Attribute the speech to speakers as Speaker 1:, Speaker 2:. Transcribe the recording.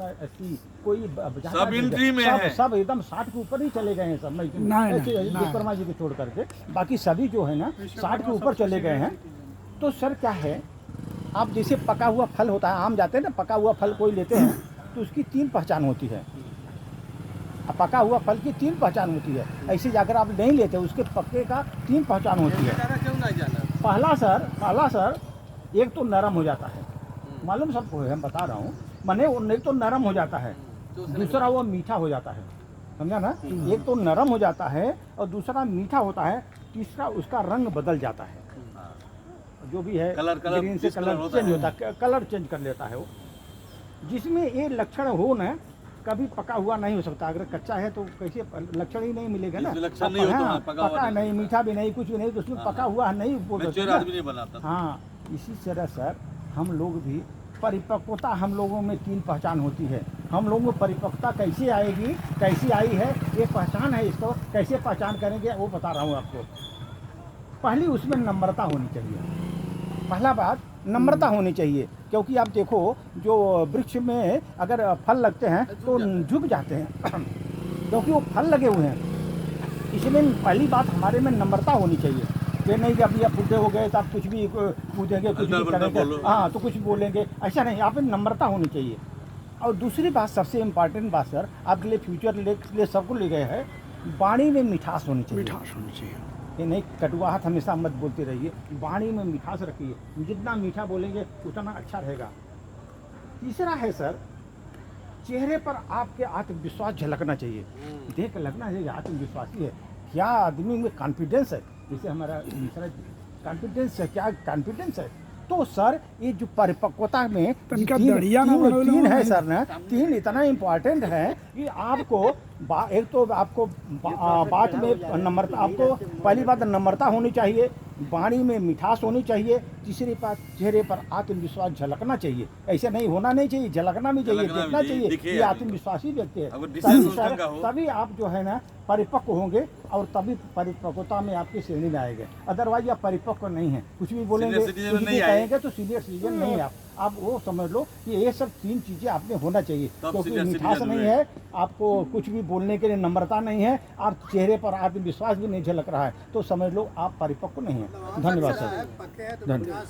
Speaker 1: 70 80 कोई
Speaker 2: सब एंट्री में है,
Speaker 1: सब एकदम 60 के ऊपर ही चले गए हैं सब। विक्रमा जी को छोड़ करके बाकी सभी जो है ना 60 के ऊपर चले गए हैं। तो सर क्या है, आप जैसे पका हुआ फल होता है, आम जाते हैं ना, पका हुआ फल कोई लेते हैं तो उसकी 3 पहचान होती है। पका हुआ फल की 3 पहचान होती है, ऐसे जाकर आप नहीं लेते, उसके पक्के का 3 पहचान होती है। पहला सर एक तो नरम हो जाता है, मालूम सबको है, हम बता रहा हूँ, माने एक तो नरम हो जाता है, दूसरा वो मीठा हो जाता है, समझा ना। एक तो नरम हो जाता है और दूसरा मीठा होता है, तीसरा उसका रंग बदल जाता है, जो भी है ग्रीन से कलर चेंज होता है, कलर चेंज कर लेता है वो। जिसमें ये लक्षण हो ना, कभी पका हुआ नहीं हो सकता। अगर कच्चा है तो कैसे लक्षण ही नहीं मिलेगा ना,
Speaker 2: लक्षण नहीं होता,
Speaker 1: पका नहीं, मीठा भी नहीं, कुछ भी नहीं, तो उसमें पका हुआ नहीं बोल सकते। हाँ, इसी तरह सर हम लोग भी परिपक्वता, हम लोगों में 3 पहचान होती है। हम लोगों में परिपक्वता कैसे आएगी, कैसी आई है, ये पहचान है, इसको कैसे पहचान करेंगे वो बता रहा हूँ आपको। पहली उसमें नम्रता होनी चाहिए, पहला बात नम्रता होनी चाहिए। क्योंकि आप देखो, जो वृक्ष में अगर फल लगते हैं तो झुक जाते हैं क्योंकि वो फल लगे हुए हैं। इसलिए पहली बात हमारे में नम्रता होनी चाहिए। ये नहीं कि अभी आप बूढ़े हो गए तो आप कुछ भी पूछेंगे, कुछ भी करेंगे, हाँ तो कुछ बोलेंगे, ऐसा नहीं, आप में नम्रता होनी चाहिए। और दूसरी बात, सबसे इम्पॉर्टेंट बात सर, आपके लिए फ्यूचर लिए सबको ले गए हैं, वाणी में मिठास होनी चाहिए।
Speaker 3: मिठास होनी चाहिए,
Speaker 1: ये नहीं कटुआहट हमेशा मत बोलते रहिए, वाणी में मिठास रखिए, जितना मीठा बोलेंगे उतना अच्छा रहेगा। तीसरा है सर, चेहरे पर आपके आत्मविश्वास झलकना चाहिए, देख लगना चाहिए आत्मविश्वासी है, क्या आदमी में कॉन्फिडेंस है। जैसे हमारा दूसरा कॉन्फिडेंस है, क्या कॉन्फिडेंस है। तो सर ये जो परिपक्वता में तीन है सर ना, 3 इतना इम्पोर्टेंट है कि आपको एक तो आपको बात में नम्रता, आपको पहली बात नम्रता होनी चाहिए, वाणी में मिठास होनी चाहिए, तीसरी बात चेहरे पर आत्मविश्वास झलकना चाहिए। ऐसे नहीं होना नहीं चाहिए, झलकना भी चाहिए, देखना चाहिए ये आत्मविश्वासी व्यक्ति है। तभी आप जो है ना परिपक्व होंगे और तभी परिपक्वता में आपकी श्रेणी में आएंगे। अदरवाइज आप परिपक्व नहीं है, कुछ भी बोलेंगे, कुछ भी कहेंगे तो सीनियर सिटीजन नहीं है आप वो समझ लो कि ये सब 3 चीज़ें आप में होना चाहिए। क्योंकि मिठास नहीं है, आपको कुछ भी बोलने के लिए नम्रता नहीं है, और चेहरे पर आत्मविश्वास भी नहीं झलक रहा है, तो समझ लो आप परिपक्व नहीं है। धन्यवाद सर, धन्यवाद।